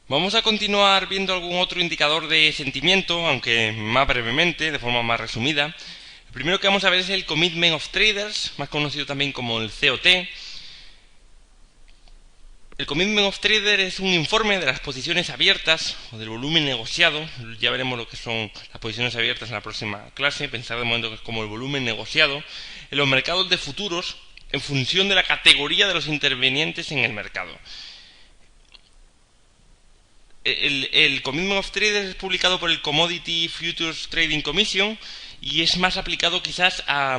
Vamos a continuar viendo algún otro indicador de sentimiento, aunque más brevemente, de forma más resumida. El primero que vamos a ver es el Commitment of Traders, más conocido también como el COT. El Commitment of Traders es un informe de las posiciones abiertas o del volumen negociado. Ya veremos lo que son las posiciones abiertas en la próxima clase. Pensar de momento que es como el volumen negociado en los mercados de futuros en función de la categoría de los intervinientes en el mercado. El Commitment of Traders es publicado por el Commodity Futures Trading Commission y es más aplicado quizás a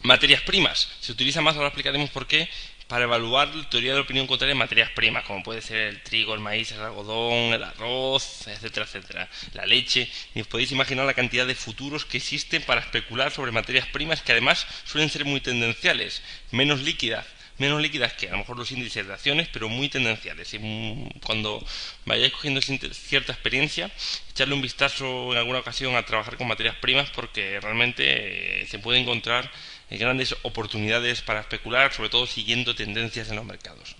materias primas. Se utiliza más, ahora explicaremos por qué, para evaluar la teoría de la opinión contraria en materias primas, como puede ser el trigo, el maíz, el algodón, el arroz, etcétera, etcétera, la leche. Y os podéis imaginar la cantidad de futuros que existen para especular sobre materias primas que además suelen ser muy tendenciales, menos líquidas que a lo mejor los índices de acciones, pero muy tendenciales. Y cuando vayáis cogiendo cierta experiencia, echarle un vistazo en alguna ocasión a trabajar con materias primas porque realmente se puede encontrar grandes oportunidades para especular, sobre todo siguiendo tendencias en los mercados.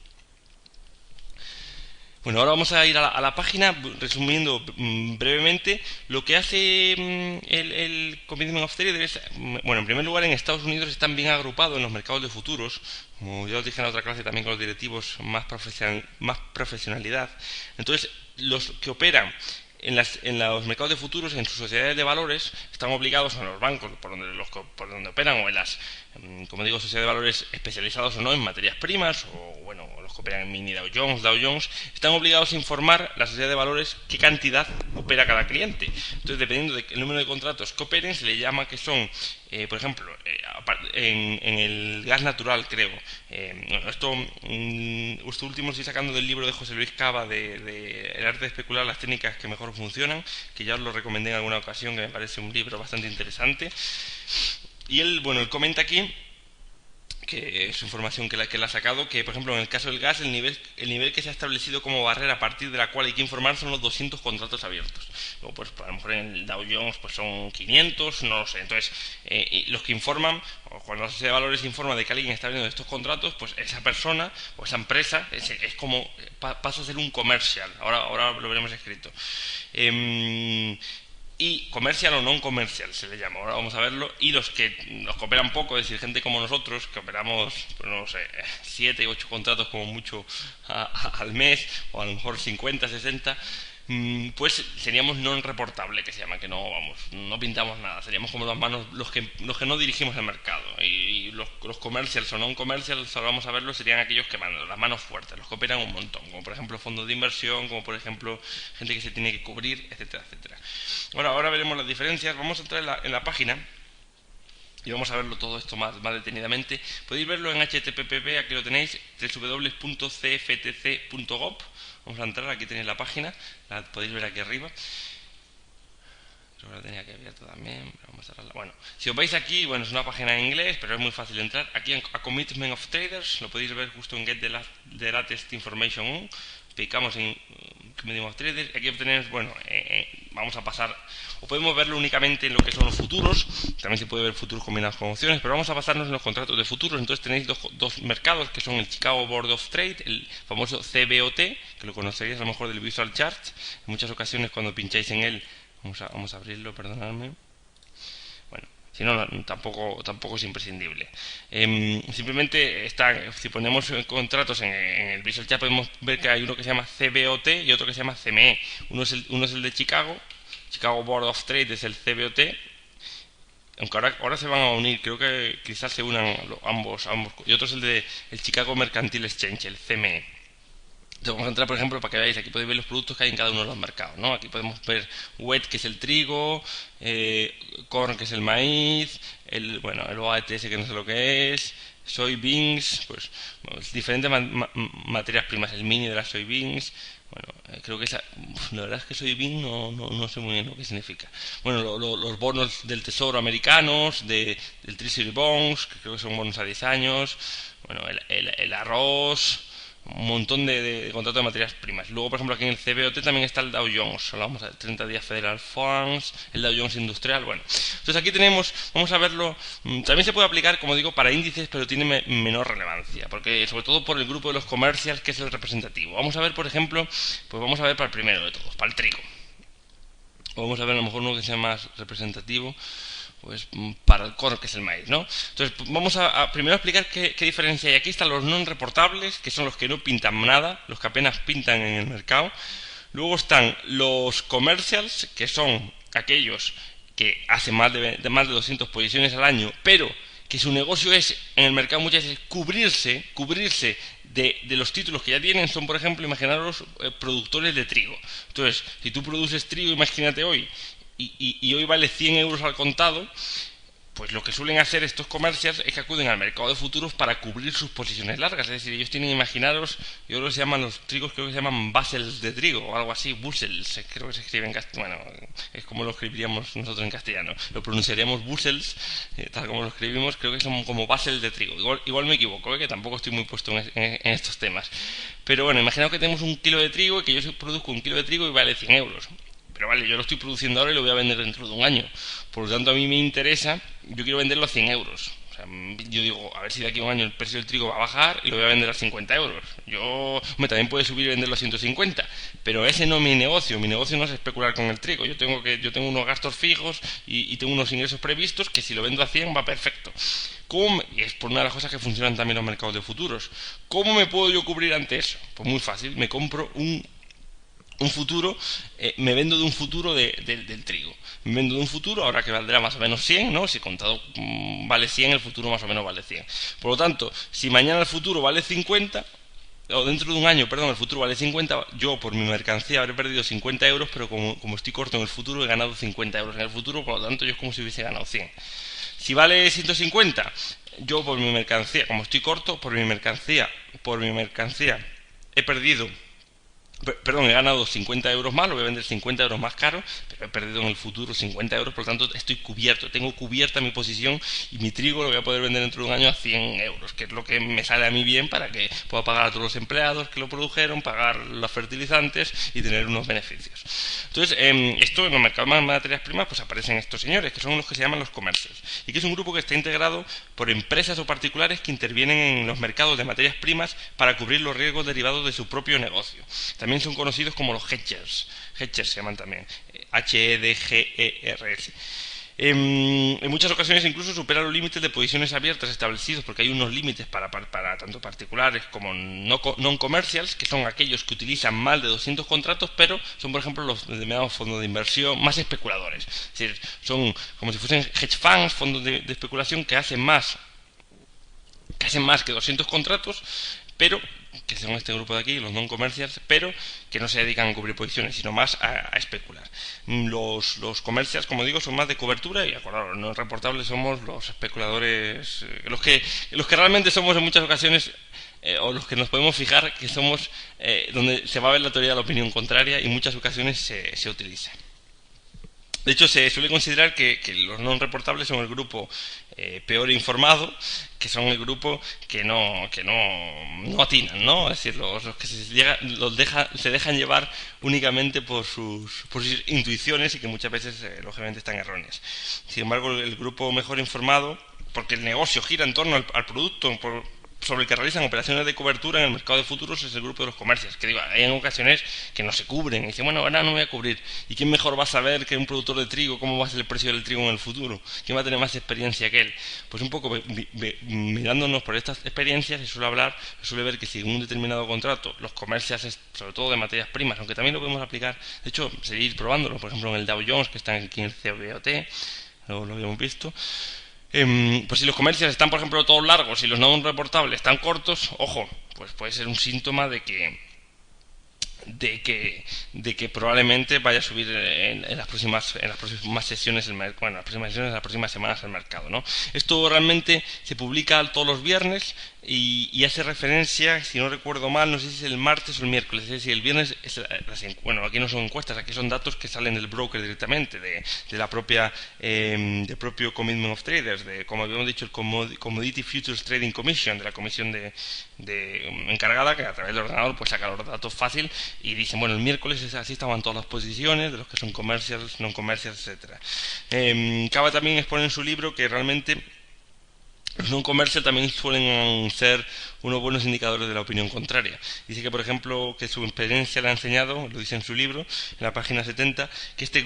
Bueno, ahora vamos a ir a la página, resumiendo brevemente lo que hace el Commitment of Traders. Bueno, en primer lugar, en Estados Unidos están bien agrupados en los mercados de futuros, como ya os dije en la otra clase también con los directivos, más profesionalidad. Entonces, los que operan en los mercados de futuros, en sus sociedades de valores, están obligados en los bancos por donde operan o en las, como digo, sociedades de valores especializados o no en materias primas o bueno, los que operan en mini Dow Jones, están obligados a informar la sociedad de valores qué cantidad opera cada cliente. Entonces, dependiendo del número de contratos que operen, se le llama que son, por ejemplo, en el gas natural, creo. Bueno, esto último estoy sacando del libro de José Luis Cava de El arte de especular, las técnicas que mejor funcionan, que ya os lo recomendé en alguna ocasión, que me parece un libro bastante interesante. Y él comenta aquí que es información que él ha sacado, que por ejemplo en el caso del gas el nivel que se ha establecido como barrera a partir de la cual hay que informar son los 200 contratos abiertos. Luego, pues a lo mejor en el Dow Jones pues son 500, no lo sé. Entonces, los que informan, o cuando la sociedad de valores informa de que alguien está abriendo estos contratos, pues esa persona o esa empresa es como pasa a ser un comercial. Ahora lo veremos escrito. Y comercial o non comercial se le llama, ahora vamos a verlo. Y los que operan poco, es decir, gente como nosotros que operamos, pues no sé, 7 8 contratos como mucho al mes, o a lo mejor 50 60, pues seríamos non reportable, que se llama, que no vamos, no pintamos nada, seríamos como las manos, los que no dirigimos el mercado. Y los commercials o non commercials, ahora vamos a verlo, serían aquellos que mandan las manos fuertes, los que operan un montón, como por ejemplo fondos de inversión, como por ejemplo gente que se tiene que cubrir, etcétera, etcétera. Bueno, ahora veremos las diferencias. Vamos a entrar en la página y vamos a verlo todo esto más detenidamente. Podéis verlo en HTTP, aquí lo tenéis, www.cftc.gov. Vamos a entrar, aquí tenéis la página, la podéis ver aquí arriba. Creo que la tenía que abierta también. Vamos a cerrarla. Bueno, si os vais aquí, bueno, es una página en inglés, pero es muy fácil de entrar. Aquí en A Commitment of Traders, lo podéis ver justo en Get the Latest Information On. Picamos en Commitment of Traders. Aquí obtenemos, bueno, vamos a pasar, o podemos verlo únicamente en lo que son los futuros. También se puede ver futuros combinados con opciones, pero vamos a basarnos en los contratos de futuros. Entonces tenéis dos mercados, que son el Chicago Board of Trade, el famoso CBOT, que lo conoceréis a lo mejor del Visual Chart. En muchas ocasiones cuando pincháis en él, vamos a abrirlo, perdonadme. Bueno, si no, tampoco es imprescindible. Simplemente si ponemos contratos en el Visual Chat, podemos ver que hay uno que se llama CBOT y otro que se llama CME. Uno es el de Chicago Board of Trade es el CBOT, aunque ahora se van a unir, creo que quizás se unan ambos, y otro es el Chicago Mercantile Exchange, el CME. Entonces vamos a entrar, por ejemplo, para que veáis, aquí podéis ver los productos que hay en cada uno de los mercados, ¿no? Aquí podemos ver wheat, que es el trigo, corn, que es el maíz, el OATS, que no sé lo que es, soybeans, pues diferentes materias primas, el mini de las soybeans. Bueno, creo que la verdad es que soybean no sé muy bien lo que significa. Bueno, los bonos del tesoro americanos, del Treasury Bonds, que creo que son bonos a 10 años. Bueno, el arroz. un montón de contratos de materias primas. Luego, por ejemplo, aquí en el CBOT también está el Dow Jones, hablamos de 30 días Federal Funds, el Dow Jones Industrial, bueno. Entonces aquí tenemos, vamos a verlo, también se puede aplicar, como digo, para índices, pero tiene menor relevancia, porque sobre todo por el grupo de los commercials, que es el representativo. Vamos a ver, por ejemplo, pues vamos a ver para el primero de todos, para el trigo. O vamos a ver a lo mejor uno que sea más representativo, pues para el corn, que es el maíz, ¿no? Entonces vamos a primero explicar qué diferencia hay. Aquí están los non reportables, que son los que no pintan nada, los que apenas pintan en el mercado. Luego están los commercials, que son aquellos que hacen más de 200 posiciones al año, pero que su negocio es en el mercado muchas veces cubrirse de los títulos que ya tienen. Son, por ejemplo, imaginaros productores de trigo. Entonces, si tú produces trigo, imagínate hoy, y hoy vale 100 euros al contado, pues lo que suelen hacer estos comercios es que acuden al mercado de futuros para cubrir sus posiciones largas. Es decir, ellos tienen, imaginaros, yo creo que se llaman los trigos, creo que se llaman basels de trigo o algo así, bushels, creo que se escribe en castellano. Bueno, es como lo escribiríamos nosotros en castellano. Lo pronunciaríamos bushels, tal como lo escribimos, creo que son como basels de trigo. Igual me equivoco, que tampoco estoy muy puesto en estos temas. Pero bueno, imaginaos que tenemos un kilo de trigo y que yo produzco un kilo de trigo y vale 100 euros. Pero vale, yo lo estoy produciendo ahora y lo voy a vender dentro de un año. Por lo tanto, a mí me interesa, yo quiero venderlo a 100 euros. O sea, yo digo, a ver si de aquí a un año el precio del trigo va a bajar y lo voy a vender a 50 euros. También puede subir y venderlo a 150, pero ese no es mi negocio. Mi negocio no es especular con el trigo. Yo tengo unos gastos fijos y tengo unos ingresos previstos que si lo vendo a 100 va perfecto. Y es por una de las cosas que funcionan también los mercados de futuros. ¿Cómo me puedo yo cubrir ante eso? Pues muy fácil, me compro un futuro, me vendo de un futuro del trigo. Me vendo de un futuro, ahora que valdrá más o menos 100, ¿no? Si contado vale 100, el futuro más o menos vale 100. Por lo tanto, si mañana el futuro vale 50, o dentro de un año, perdón, el futuro vale 50, yo por mi mercancía habré perdido 50 euros, pero como estoy corto en el futuro, he ganado 50 euros en el futuro, por lo tanto, yo es como si hubiese ganado 100. Si vale 150, yo por mi mercancía, como estoy corto, por mi mercancía, he perdido. He ganado 50 euros más, lo voy a vender 50 euros más caro, pero he perdido en el futuro 50 euros, por lo tanto estoy cubierto, tengo cubierta mi posición y mi trigo lo voy a poder vender dentro de un año a 100 euros, que es lo que me sale a mí bien para que pueda pagar a todos los empleados que lo produjeron, pagar los fertilizantes y tener unos beneficios. Entonces, esto en los mercados de materias primas, pues aparecen estos señores, que son los que se llaman los comercios, y que es un grupo que está integrado por empresas o particulares que intervienen en los mercados de materias primas para cubrir los riesgos derivados de su propio negocio. También son conocidos como los hedgers se llaman también, HEDGERS. En muchas ocasiones incluso superan los límites de posiciones abiertas establecidos, porque hay unos límites para tanto particulares como non-commercials, que son aquellos que utilizan más de 200 contratos, pero son, por ejemplo, los denominados fondos de inversión más especuladores. Es decir, son como si fuesen hedge funds, fondos de especulación que hacen más que 200 contratos, pero que son este grupo de aquí, los non-commercials, pero que no se dedican a cubrir posiciones, sino más a especular. Los commercials, como digo, son más de cobertura y, acordaros, los no reportables somos los especuladores, los que realmente somos en muchas ocasiones, o los que nos podemos fijar que somos donde se va a ver la teoría de la opinión contraria y en muchas ocasiones se utiliza. De hecho, se suele considerar que los no reportables son el grupo peor informado, que son el grupo que no atinan, ¿no? Es decir, los que se dejan llevar únicamente por sus intuiciones y que muchas veces, lógicamente, están erróneas. Sin embargo, el grupo mejor informado, porque el negocio gira en torno al producto, sobre el que realizan operaciones de cobertura en el mercado de futuros, es el grupo de los comercios, que digo, hay en ocasiones que no se cubren y dicen, bueno, ahora no me voy a cubrir. ¿Y quién mejor va a saber que un productor de trigo cómo va a ser el precio del trigo en el futuro? ¿Quién va a tener más experiencia que él? Pues un poco mirándonos por estas experiencias se suele ver que si en un determinado contrato los comercios, sobre todo de materias primas, aunque también lo podemos aplicar, de hecho, seguir probándolo, por ejemplo en el Dow Jones, que están aquí en el CBOT, lo habíamos visto. Pues si los comercios están, por ejemplo, todos largos y los no reportables están cortos, ojo, pues puede ser un síntoma de que de que probablemente vaya a subir en las próximas sesiones bueno, en las próximas sesiones, en las próximas semanas el mercado, ¿no? Esto realmente se publica todos los viernes y hace referencia, si no recuerdo mal, no sé si es el martes o el miércoles, es decir, el viernes bueno, aquí no son encuestas, aquí son datos que salen del broker directamente, de la propia del propio Commitment of Traders, de, como habíamos dicho, el Commodity Futures Trading Commission, de la comisión encargada, que a través del ordenador pues saca los datos fácil y dicen, bueno, el miércoles así estaban todas las posiciones de los que son commercials, non commercials, etcétera. Cava también expone en su libro que realmente los non-commercial también suelen ser unos buenos indicadores de la opinión contraria. Dice que, por ejemplo, que su experiencia le ha enseñado, lo dice en su libro, en la página 70, que este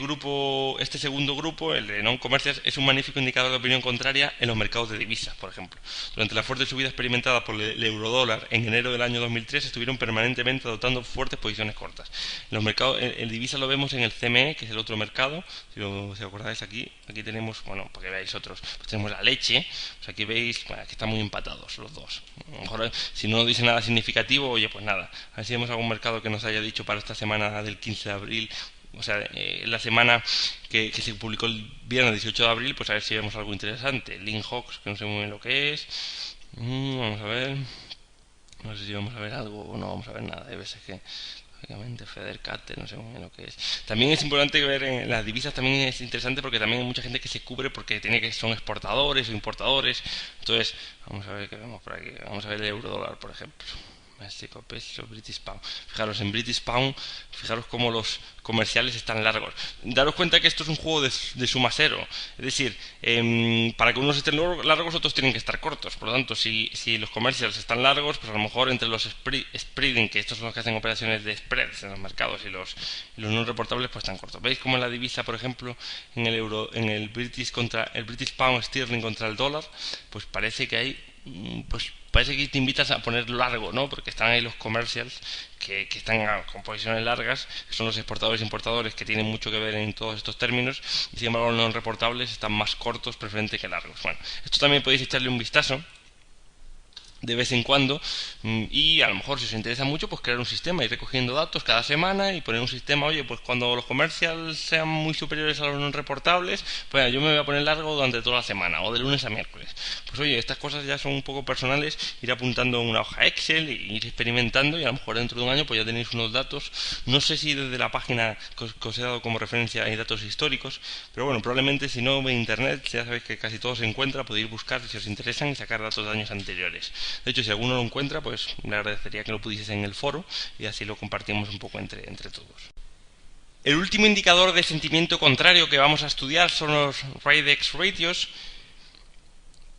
segundo grupo, el de non-commercials, es un magnífico indicador de opinión contraria en los mercados de divisas, por ejemplo. Durante la fuerte subida experimentada por el eurodólar en enero del año 2003, estuvieron permanentemente adoptando fuertes posiciones cortas. En los mercados, el divisa lo vemos en el CME, que es el otro mercado, si os acordáis aquí tenemos, bueno, para que veáis otros, pues tenemos la leche, pues aquí veis bueno, que están muy empatados los dos. A lo mejor si no dice nada significativo, oye, pues nada, a ver si vemos algún mercado que nos haya dicho para esta semana del 15 de abril, o sea, la semana que se publicó el viernes 18 de abril, pues a ver si vemos algo interesante. Link Hawks, que no sé muy bien lo que es. Vamos a ver. No sé si vamos a ver algo o no vamos a ver nada. Hay veces que lógicamente Federcate, no sé muy bien lo que es. También es importante ver en las divisas, también es interesante porque también hay mucha gente que se cubre porque son exportadores o importadores. Entonces, vamos a ver qué vemos por aquí. Vamos a ver el euro dólar, por ejemplo. México, peso, British Pound. Fijaros, en British Pound, fijaros cómo los comerciales están largos. Daros cuenta que esto es un juego de suma cero. Es decir, para que unos estén largos, otros tienen que estar cortos. Por lo tanto, si los comerciales están largos, pues a lo mejor entre los spreading, que estos son los que hacen operaciones de spreads en los mercados, y los no reportables, pues están cortos. ¿Veis cómo en la divisa, por ejemplo, en el British Pound Sterling contra el dólar, pues parece que hay pues parece que te invitas a poner largo, ¿no? Porque están ahí los commercials que están con posiciones largas, que son los exportadores e importadores que tienen mucho que ver en todos estos términos, y sin embargo los no reportables están más cortos preferente que largos. Bueno, esto también podéis echarle un vistazo de vez en cuando y a lo mejor si os interesa mucho pues crear un sistema, ir recogiendo datos cada semana y poner un sistema, oye, pues cuando los comercials sean muy superiores a los no reportables, pues yo me voy a poner largo durante toda la semana o de lunes a miércoles. Pues oye, estas cosas ya son un poco personales, ir apuntando en una hoja Excel e ir experimentando y a lo mejor dentro de un año pues ya tenéis unos datos. No sé si desde la página que os he dado como referencia hay datos históricos, pero bueno, probablemente si no en internet, ya sabéis que casi todo se encuentra, podéis buscar si os interesan y sacar datos de años anteriores. De hecho, si alguno lo encuentra, pues le agradecería que lo pudieses en el foro y así lo compartimos un poco entre todos. El último indicador de sentimiento contrario que vamos a estudiar son los Radex Ratios,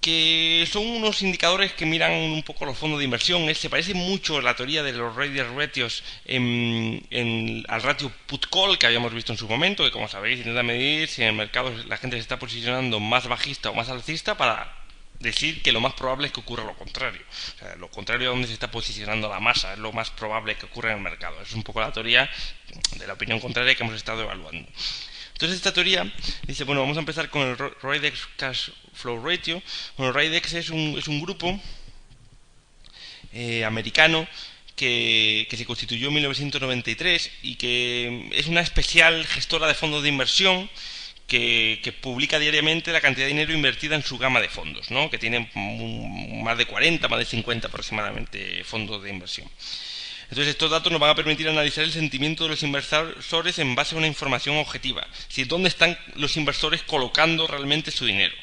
que son unos indicadores que miran un poco los fondos de inversión. Se parece mucho a la teoría de los Radex Ratios al ratio put-call que habíamos visto en su momento, que como sabéis intenta medir si en el mercado la gente se está posicionando más bajista o más alcista para decir que lo más probable es que ocurra lo contrario. O sea, lo contrario a donde se está posicionando la masa es lo más probable que ocurra en el mercado. Es un poco la teoría de la opinión contraria que hemos estado evaluando. Entonces esta teoría dice, bueno, vamos a empezar con el Radex Cash Flow Ratio. Bueno, Radex es un grupo americano que se constituyó en 1993 y que es una especial gestora de fondos de inversión que publica diariamente la cantidad de dinero invertida en su gama de fondos, ¿no? Que tiene más de 40, más de 50 aproximadamente fondos de inversión. Entonces estos datos nos van a permitir analizar el sentimiento de los inversores en base a una información objetiva, si dónde están los inversores colocando realmente su dinero.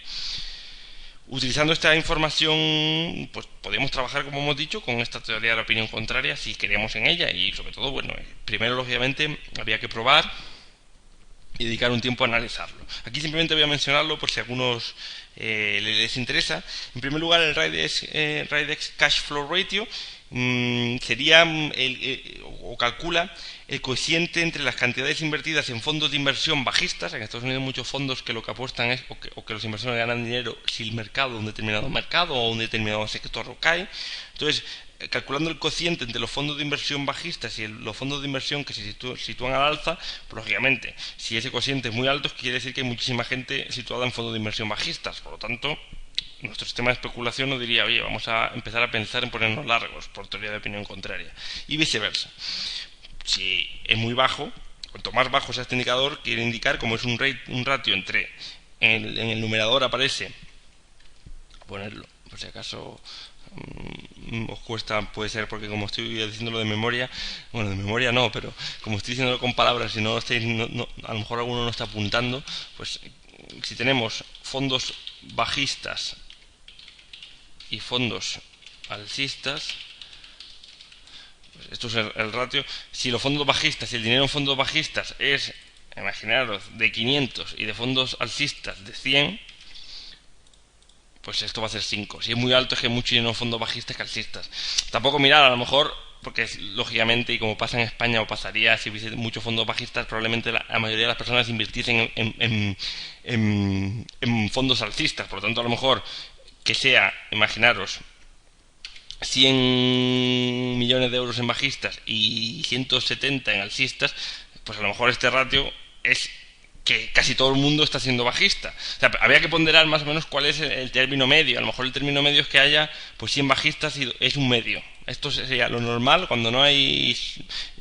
Utilizando esta información, pues podemos trabajar, como hemos dicho, con esta teoría de la opinión contraria si queremos en ella y sobre todo, bueno, primero lógicamente había que probar y dedicar un tiempo a analizarlo. Aquí simplemente voy a mencionarlo por si a algunos les interesa. En primer lugar, el Radex Cash Flow Ratio sería o calcula el coeficiente entre las cantidades invertidas en fondos de inversión bajistas. En Estados Unidos hay muchos fondos que lo que apuestan es o que los inversores ganan dinero si el mercado, un determinado mercado o un determinado sector cae. Entonces, calculando el cociente entre los fondos de inversión bajistas y los fondos de inversión que se sitúan al alza, pues, lógicamente, si ese cociente es muy alto, quiere decir que hay muchísima gente situada en fondos de inversión bajistas. Por lo tanto, nuestro sistema de especulación nos diría, oye, vamos a empezar a pensar en ponernos largos por teoría de opinión contraria, y viceversa. si es muy bajo, cuanto más bajo sea este indicador, quiere indicar, como es un ratio entre, en el numerador aparece, ponerlo, por si acaso os cuesta, puede ser porque como estoy diciéndolo de memoria, bueno, de memoria no, pero como estoy diciéndolo con palabras y no lo estáis, a lo mejor alguno no está apuntando, pues si tenemos fondos bajistas y fondos alcistas, pues esto es el ratio. Si los fondos bajistas, si el dinero en fondos bajistas es, imaginaros, de 500 y de fondos alcistas de 100, pues esto va a ser 5. Si es muy alto, es que hay mucho dinero en fondos bajistas que alcistas. Tampoco mirar, a lo mejor, porque lógicamente, y como pasa en España o pasaría si hubiese muchos fondos bajistas, probablemente la mayoría de las personas invirtiesen en fondos alcistas. Por lo tanto, a lo mejor que sea, imaginaros, 100 millones de euros en bajistas y 170 en alcistas, pues a lo mejor este ratio es que casi todo el mundo está siendo bajista. O sea, habría que ponderar más o menos cuál es el término medio. A lo mejor el término medio es que haya pues 100 bajistas y es un medio. Esto sería lo normal cuando no hay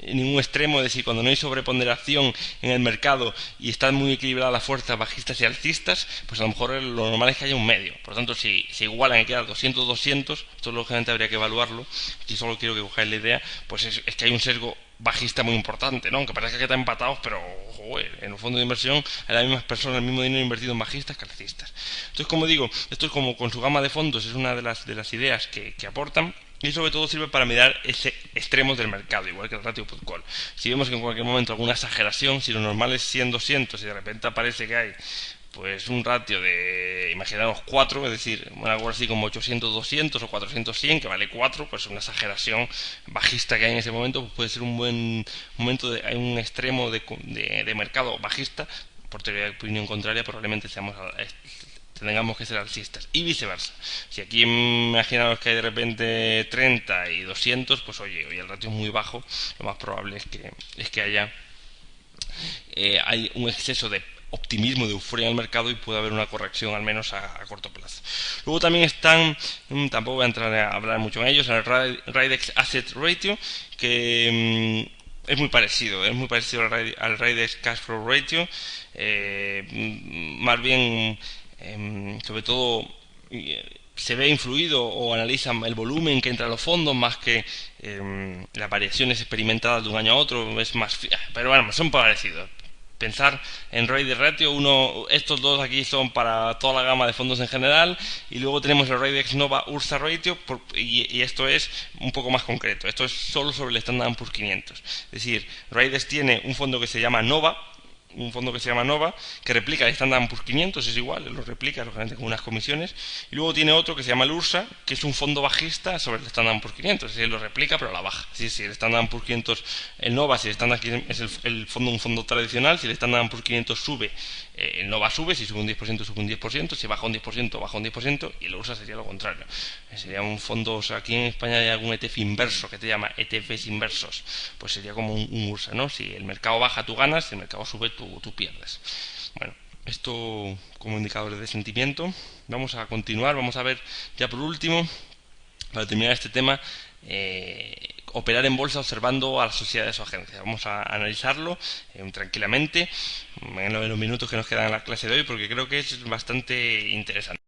ningún extremo, es decir, cuando no hay sobreponderación en el mercado y están muy equilibradas las fuerzas bajistas y alcistas, pues a lo mejor lo normal es que haya un medio. Por lo tanto, si se igualan y quedan 200-200, esto lógicamente habría que evaluarlo. Aquí solo quiero que cojáis la idea, pues es que hay un sesgo bajista muy importante, ¿no? Aunque parezca que están empatados, pero joder, en el fondo de inversión hay las mismas personas, el mismo dinero invertido en bajistas que alcistas. Entonces, como digo, esto es como con su gama de fondos, es una de las ideas que aportan. Y sobre todo sirve para mirar ese extremos del mercado, igual que el ratio put-call. Si vemos que en cualquier momento alguna exageración, si lo normal es 100-200 y de repente aparece que hay pues un ratio de, imaginaos 4, es decir, algo así como 800-200 o 400-100, que vale 4, pues una exageración bajista que hay en ese momento, pues puede ser un buen momento, hay un extremo de mercado bajista. Por teoría de opinión contraria, probablemente tengamos que ser alcistas y viceversa. Si aquí imaginaos que hay de repente 30 y 200, pues oye, el ratio es muy bajo, lo más probable es que haya hay un exceso de optimismo, de euforia en el mercado y puede haber una corrección al menos a corto plazo. Luego también están, tampoco voy a entrar a hablar mucho en ellos, el Ridex Asset Ratio, que es muy parecido al Ridex Cash Flow Ratio, más bien sobre todo se ve influido o analiza el volumen que entra a los fondos más que las variaciones experimentadas de un año a otro, es más, pero bueno, son parecidos. Pensar en Ridex Ratio, estos dos aquí son para toda la gama de fondos en general, y luego tenemos el Ridex Nova Ursa Ratio, y esto es un poco más concreto, esto es solo sobre el Standard & Poor's 500. Es decir, Ridex tiene un fondo que se llama Nova, que replica el Standard & Poor's 500, es igual, lo replica lógicamente con unas comisiones, y luego tiene otro que se llama el Ursa, que es un fondo bajista sobre el Standard & Poor's 500, es decir, lo replica pero a la baja. Es decir, si el Standard & Poor's 500, el Nova, si el Standard es un fondo tradicional, si el Standard & Poor's 500 sube, el Nova sube, si sube un 10% sube un 10%, si baja un 10% baja un 10%, y el Ursa sería lo contrario. Sería un fondo, o sea, aquí en España hay algún ETF inverso que te llama ETFs inversos, pues sería como un Ursa, ¿no? Si el mercado baja tú ganas, si el mercado sube tú pierdes. Bueno, esto como indicadores de sentimiento. Vamos a continuar, vamos a ver ya por último, para terminar este tema, operar en bolsa observando a las sociedades o agencias. Vamos a analizarlo tranquilamente en los minutos que nos quedan en la clase de hoy, porque creo que es bastante interesante.